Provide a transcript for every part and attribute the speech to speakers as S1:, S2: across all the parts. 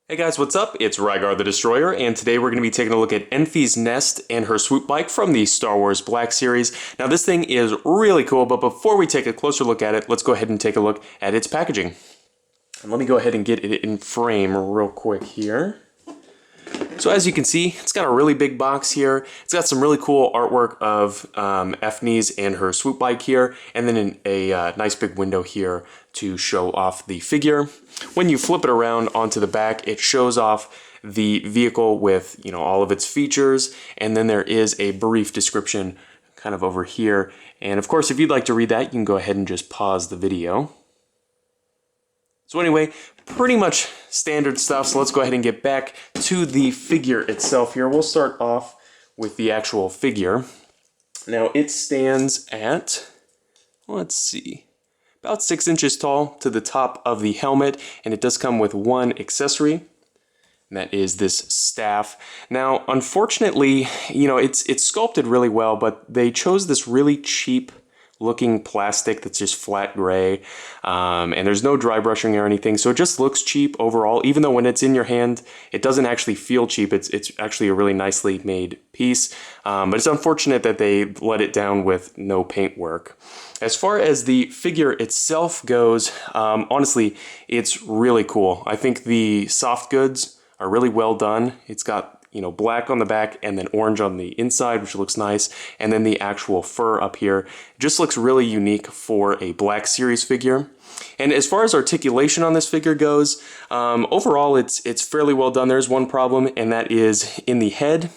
S1: Hey guys, what's up? It's Rygar the Destroyer, and today we're going to be taking a look at Enfys Nest and her Swoop Bike from the Star Wars Black Series. Now this thing is really cool, but before we take a closer look at it, let's go ahead and take a look at its packaging. And let me go ahead and get it in frame real quick here. So as you can see, it's got a really big box here. It's got some really cool artwork of Enfys and her Swoop Bike here, and then a nice big window here to show off the figure. When you flip it around onto the back, it shows off the vehicle with, all of its features, and then there is a brief description kind of over here. And of course, if you'd like to read that, you can go ahead and just pause the video. So anyway, pretty much standard stuff, so let's go ahead and get back to the figure itself here. We'll start off with the actual figure. Now it stands at, let's see, about 6 inches tall to the top of the helmet, and it does come with one accessory, and that is this staff. Now, unfortunately, it's sculpted really well, but they chose this really cheap looking plastic that's just flat gray, and there's no dry brushing or anything, so it just looks cheap overall, even though when it's in your hand it doesn't actually feel cheap. It's actually a really nicely made piece, but it's unfortunate that they let it down with no paint work. As far as the figure itself goes, honestly, it's really cool. I think the soft goods are really well done. It's got black on the back and then orange on the inside, which looks nice. And then the actual fur up here just looks really unique for a Black Series figure. And as far as articulation on this figure goes, overall it's fairly well done. There's one problem, and that is in the head.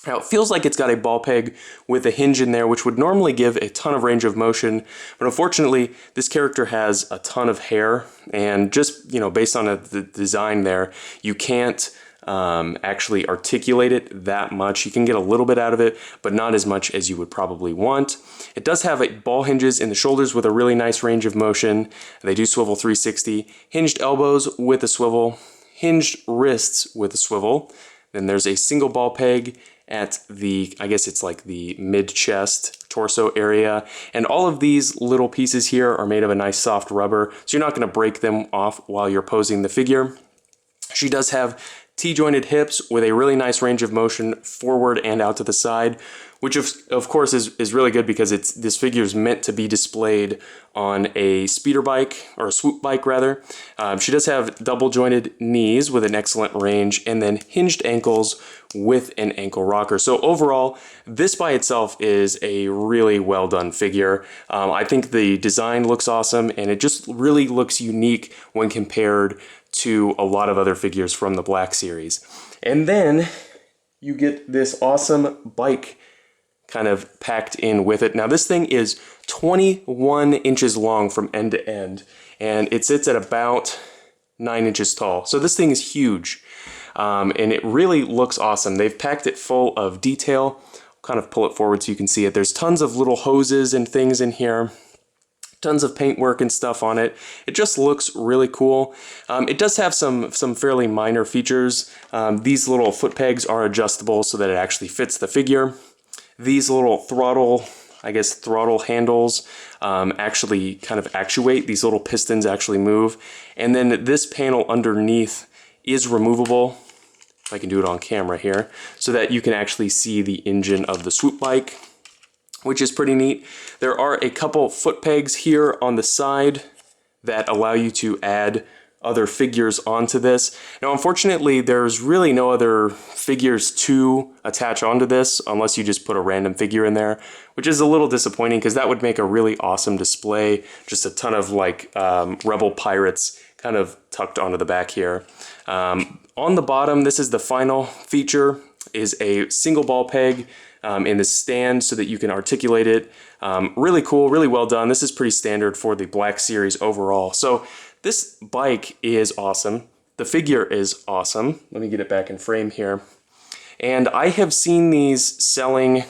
S1: Now, it feels like it's got a ball peg with a hinge in there, which would normally give a ton of range of motion, but unfortunately, this character has a ton of hair, and just, based on the design there, you can't actually articulate it that much. You can get a little bit out of it, but not as much as you would probably want. It does have ball hinges in the shoulders with a really nice range of motion. They do swivel 360, hinged elbows with a swivel, hinged wrists with a swivel. Then there's a single ball peg at the, I guess it's like the mid-chest torso area. And all of these little pieces here are made of a nice soft rubber, so you're not going to break them off while you're posing the figure. She does have T-jointed hips with a really nice range of motion forward and out to the side, which of course is really good because this figure is meant to be displayed on a speeder bike, or a swoop bike rather. She does have double jointed knees with an excellent range, and then hinged ankles with an ankle rocker. So overall, this by itself is a really well done figure. I think the design looks awesome, and it just really looks unique when compared to a lot of other figures from the Black Series. And then you get this awesome bike kind of packed in with it. Now this thing is 21 inches long from end to end, and it sits at about 9 inches tall. So this thing is huge, and it really looks awesome. They've packed it full of detail. I'll kind of pull it forward so you can see it. There's tons of little hoses and things in here. Tons of paintwork and stuff on it. It just looks really cool. It does have some fairly minor features. These little foot pegs are adjustable so that it actually fits the figure. These little throttle handles actually kind of actuate. These little pistons actually move. And then this panel underneath is removable. If I can do it on camera here, so that you can actually see the engine of the Swoop Bike, which is pretty neat. There are a couple foot pegs here on the side that allow you to add other figures onto this. Now, unfortunately, there's really no other figures to attach onto this unless you just put a random figure in there, which is a little disappointing because that would make a really awesome display. Just a ton of like Rebel pirates kind of tucked onto the back here. On the bottom, this is the final feature, is a single ball peg in the stand so that you can articulate it. Really cool, really well done. This is pretty standard for the Black Series overall. So this bike is awesome. The figure is awesome. Let me get it back in frame here. And I have seen these selling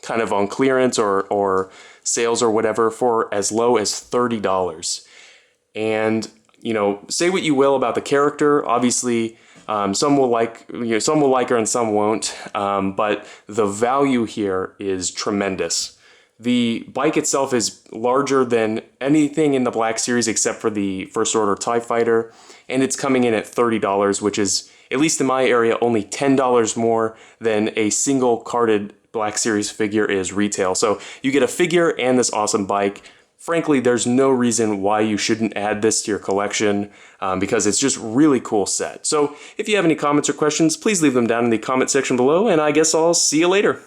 S1: kind of on clearance or sales or whatever for as low as $30. And say what you will about the character. Obviously, some will like her and some won't, but the value here is tremendous. The bike itself is larger than anything in the Black Series except for the First Order TIE Fighter. and it's coming in at $30, which is, at least in my area, only $10 more than a single carded Black Series figure is retail. So you get a figure and this awesome bike. Frankly, there's no reason why you shouldn't add this to your collection because it's just really cool set. So if you have any comments or questions, please leave them down in the comment section below, and I guess I'll see you later.